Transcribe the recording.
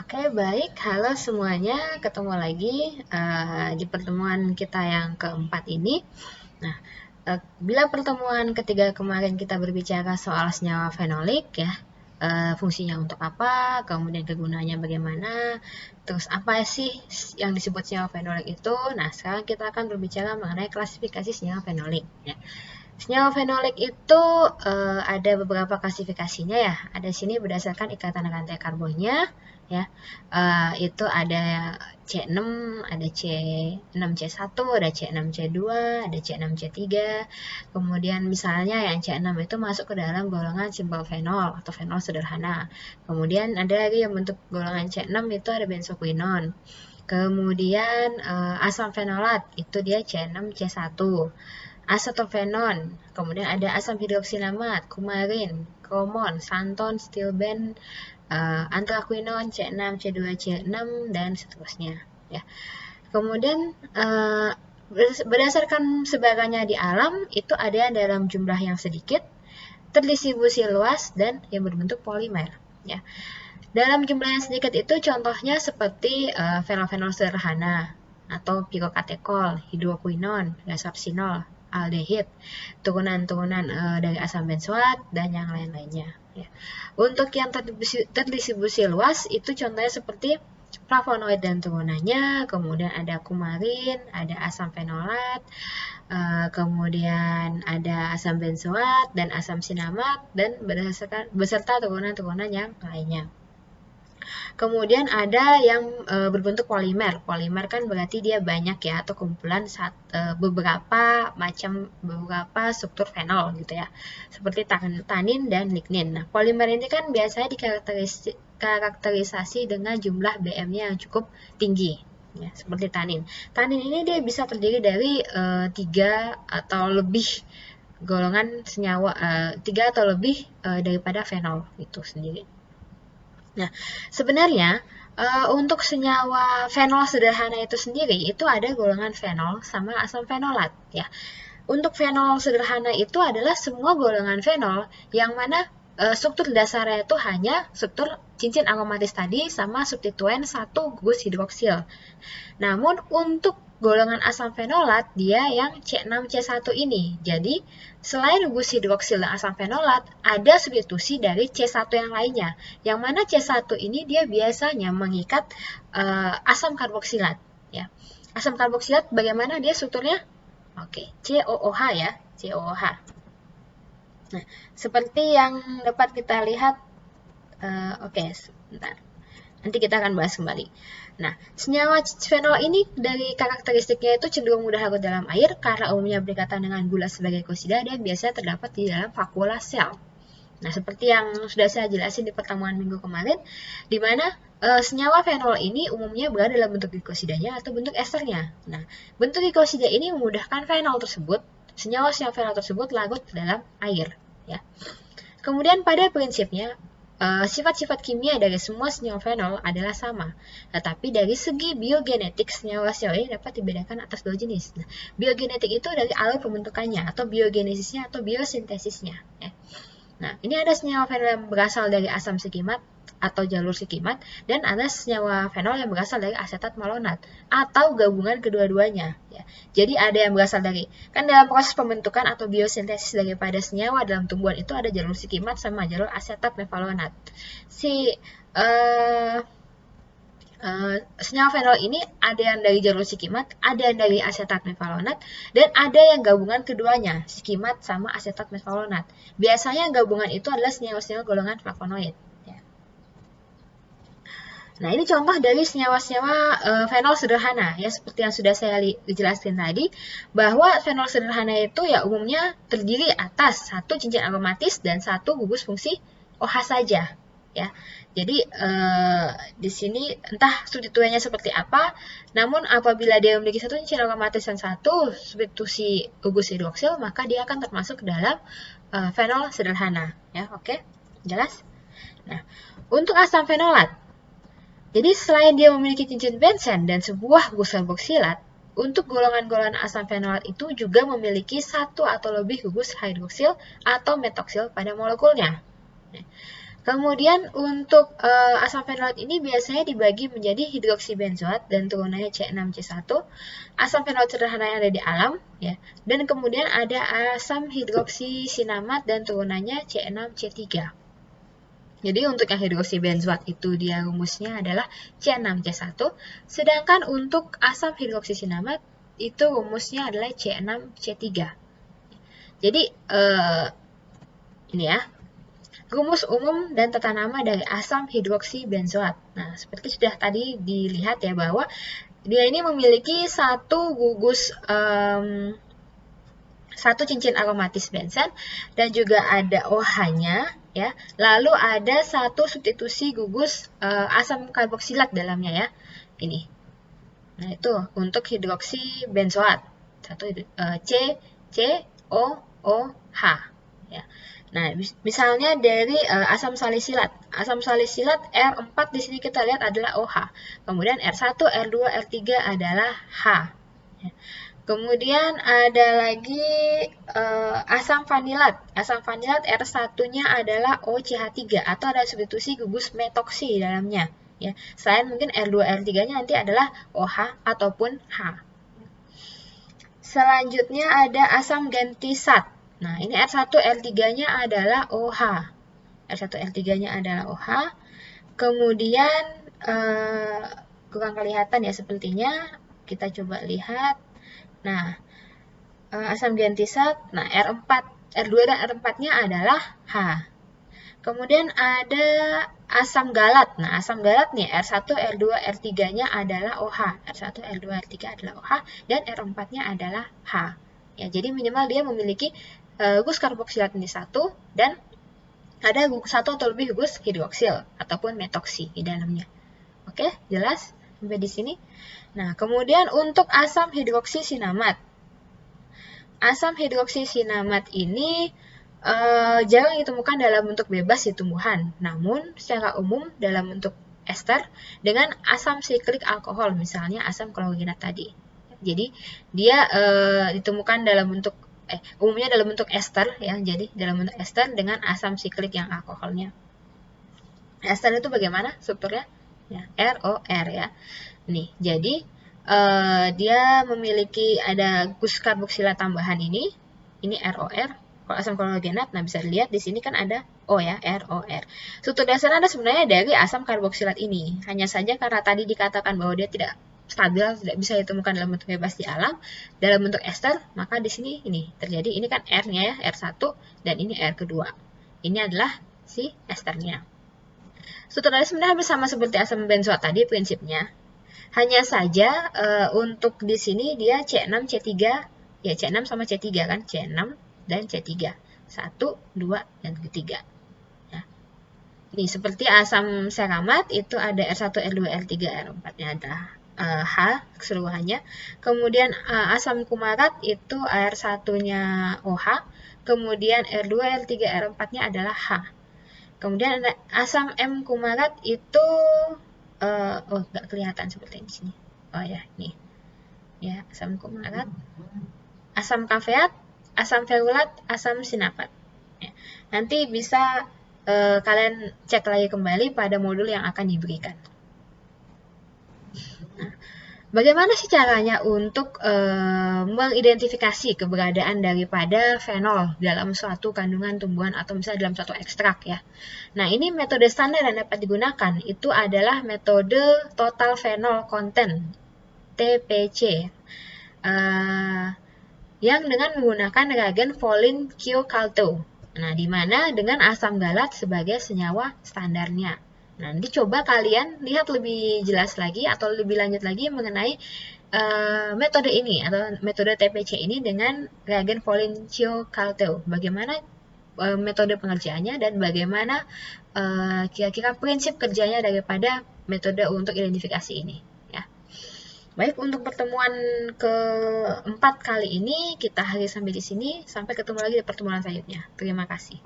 Oke, baik. Halo semuanya, ketemu lagi di pertemuan kita yang keempat ini. Nah, bila pertemuan ketiga kemarin kita berbicara soal senyawa fenolik ya, fungsinya untuk apa, kemudian kegunaannya bagaimana, terus apa sih yang disebut senyawa fenolik itu. Nah, sekarang kita akan berbicara mengenai klasifikasi senyawa fenolik ya. Senyawa fenolik itu ada beberapa klasifikasinya ya. Ada di sini berdasarkan ikatan rantai karbonnya ya. Itu ada C6, ada C6C1, ada C6C2, ada C6C3. Kemudian misalnya yang C6 itu masuk ke dalam golongan simbol fenol atau fenol sederhana. Kemudian ada lagi yang bentuk golongan C6 itu ada benzoquinone. Kemudian asam fenolat itu dia C6C1. Asetofenon, kemudian ada asam hidroksilamat, kumarin, kromon, santon, stilben, antraquinon, C6, C2, C6, dan seterusnya. Ya. Kemudian berdasarkan sebarannya di alam, itu ada yang dalam jumlah yang sedikit, terdistribusi luas, dan yang berbentuk polimer. Ya. Dalam jumlah yang sedikit itu contohnya seperti fenol-fenol sederhana, atau pirokatekol, hidroquinon, gasapsinol, aldehid, turunan-turunan dari asam benzoat, dan yang lain-lainnya. Ya. Untuk yang terdistribusi luas, itu contohnya seperti flavonoid dan turunannya, kemudian ada kumarin, ada asam fenolat, kemudian ada asam benzoat, dan asam sinamat, dan beserta turunan-turunan yang lainnya. Kemudian ada yang berbentuk polimer. Polimer kan berarti dia banyak ya, atau kumpulan beberapa struktur fenol gitu ya. Seperti tanin dan lignin. Nah, polimer ini kan biasanya dikarakterisasi dengan jumlah BM-nya yang cukup tinggi. Ya, seperti tanin. Tanin ini dia bisa terdiri dari 3 atau lebih golongan senyawa, 3 atau lebih daripada fenol itu sendiri. Nah, sebenarnya untuk senyawa fenol sederhana itu sendiri, itu ada golongan fenol sama asam fenolat ya. Untuk fenol sederhana itu adalah semua golongan fenol yang mana struktur dasarnya itu hanya struktur cincin aromatis tadi sama substituen 1 gugus hidroksil. Namun untuk golongan asam fenolat dia yang C6C1 ini. Jadi selain gugus hidroksil dan asam fenolat, ada substitusi dari C1 yang lainnya. Yang mana C1 ini dia biasanya mengikat asam karboksilat ya. Asam karboksilat bagaimana dia strukturnya? Oke, COOH ya, COOH. Nah, seperti yang dapat kita lihat, oke, sebentar. Nanti kita akan bahas kembali. Nah, senyawa fenol ini dari karakteristiknya itu cenderung mudah larut dalam air karena umumnya berikatan dengan gula sebagai glucosida dan biasanya terdapat di dalam vakuola sel. Nah, seperti yang sudah saya jelasin di pertemuan minggu kemarin, di mana senyawa fenol ini umumnya berada dalam bentuk glikosidanya atau bentuk esternya. Nah, bentuk glikosida ini memudahkan fenol tersebut, senyawa-senyawa fenol tersebut larut dalam air. Ya. Kemudian pada prinsipnya, sifat-sifat kimia dari semua senyawa fenol adalah sama, tetapi dari segi biogenetik senyawa-senyawa ini dapat dibedakan atas 2 jenis. Nah, biogenetik itu dari alur pembentukannya atau biogenesisnya atau biosintesisnya. Ya. Nah, ini ada senyawa fenol yang berasal dari asam sikimat atau jalur sikimat, dan ada senyawa fenol yang berasal dari asetat malonat atau gabungan kedua-duanya. Ya. Jadi ada yang berasal dari, kan dalam proses pembentukan atau biosintesis daripada senyawa dalam tumbuhan itu ada jalur sikimat sama jalur asetat mevalonat. Senyawa fenol ini ada yang dari jalur sikimat, ada yang dari asetat mevalonat, dan ada yang gabungan keduanya, sikimat sama asetat mevalonat. Biasanya gabungan itu adalah senyawa-senyawa golongan flavonoid. Ya. Nah, ini contoh dari senyawa-senyawa fenol sederhana, ya seperti yang sudah saya jelaskan tadi, bahwa fenol sederhana itu ya umumnya terdiri atas 1 cincin aromatis dan 1 gugus fungsi OH saja. Ya, jadi di sini entah substituennya seperti apa, namun apabila dia memiliki 1 cincin aromatis dan 1 substitusi gugus hidroksil, maka dia akan termasuk ke dalam fenol sederhana. Ya, oke, jelas? Nah, untuk asam fenolat, jadi selain dia memiliki cincin bensen dan sebuah gugus karboksilat, untuk golongan-golongan asam fenolat itu juga memiliki 1 atau lebih gugus hidroksil atau metoksil pada molekulnya. Kemudian untuk asam fenolat ini biasanya dibagi menjadi hidroksibenzoat dan turunannya C6C1, asam fenolat sederhana yang ada di alam, ya, dan kemudian ada asam hidroksisinamat dan turunannya C6C3. Jadi untuk yang hidroksibenzoat itu dia rumusnya adalah C6C1, sedangkan untuk asam hidroksisinamat itu rumusnya adalah C6C3. Jadi ini ya, rumus umum dan tata nama dari asam hidroksibenzoat. Nah, seperti sudah tadi dilihat ya bahwa dia ini memiliki satu cincin aromatis benzen dan juga ada OH-nya ya. Lalu ada satu substitusi gugus asam karboksilat dalamnya ya. Ini. Nah, itu untuk hidroksibenzoat. Satu COOH ya. Nah, misalnya dari asam salisilat. Asam salisilat R4 di sini kita lihat adalah OH. Kemudian R1, R2, R3 adalah H. Ya. Kemudian ada lagi asam vanilat. Asam vanilat R1-nya adalah OCH3 atau ada substitusi gugus metoksi di dalamnya. Ya. Selain mungkin R2, R3-nya nanti adalah OH ataupun H. Selanjutnya ada asam gentisat. Nah, ini R1, R3-nya adalah OH. R1, R3-nya adalah OH. Kemudian, kurang kelihatan ya sepertinya. Kita coba lihat. Nah, asam gentisat, nah R4, R2 dan R4-nya adalah H. Kemudian ada asam galat. Nah, asam galat nih R1, R2, R3-nya adalah OH. R1, R2, R3 adalah OH dan R4-nya adalah H. Ya, jadi minimal dia memiliki gugus karboksilat ini satu dan ada satu atau lebih gugus hidroksil ataupun metoksi di dalamnya. Oke, jelas sampai di sini. Nah, kemudian untuk asam hidroksisinamat. Asam hidroksisinamat ini jarang ditemukan dalam bentuk bebas di tumbuhan, namun secara umum dalam bentuk ester dengan asam siklik alkohol, misalnya asam klorinat tadi. Jadi dia ditemukan dalam bentuk umumnya dalam bentuk ester ya, jadi dalam bentuk ester dengan asam siklik yang alkoholnya. Ester itu bagaimana strukturnya? Ya, ROR ya. Nih, jadi dia memiliki ada gugus karboksilat tambahan ini ROR. Kalau asam klorinat, nah bisa dilihat di sini kan ada O ya, ROR. Struktur dasarnya ada sebenarnya dari asam karboksilat ini. Hanya saja karena tadi dikatakan bahwa dia tidak stabil, tidak bisa ditemukan dalam bentuk bebas di alam, dalam bentuk ester, maka di sini ini terjadi. Ini kan R-nya ya, R1 dan ini R kedua. Ini adalah si esternya. Struktur dasarnya sebenarnya hampir sama seperti asam benzoat tadi prinsipnya. Hanya saja untuk di sini dia C6, C3, ya C6 sama C3 kan, C6 dan C3. 1, 2, dan ketiga. Ya. Ini seperti asam seramat itu ada R1, R2, R3, R4-nya ada H keseluruhannya. Kemudian asam kumarat itu R1-nya OH, kemudian R2, R3, R4-nya adalah H. Kemudian ada asam M kumarat itu nggak kelihatan seperti di sini. Oh ya, nih. Ya, asam kumarat, asam kafeat, asam ferulat, asam sinapat. Ya. Nanti bisa kalian cek lagi kembali pada modul yang akan diberikan. Nah, bagaimana sih caranya untuk mengidentifikasi keberadaan daripada fenol dalam suatu kandungan tumbuhan atau misalnya dalam suatu ekstrak ya. Nah, ini metode standar yang dapat digunakan itu adalah metode total phenol content TPC yang dengan menggunakan reagen Volin Q Calto. Nah, di mana dengan asam galat sebagai senyawa standarnya. Nah, nanti coba kalian lihat lebih jelas lagi atau lebih lanjut lagi mengenai metode ini atau metode TPC ini dengan reagen Volin Q Calto. Bagaimana metode pengerjaannya dan bagaimana kira-kira prinsip kerjanya daripada metode untuk identifikasi ini. Ya. Baik, untuk pertemuan keempat kali ini kita akhiri sampai di sini. Sampai ketemu lagi di pertemuan selanjutnya. Terima kasih.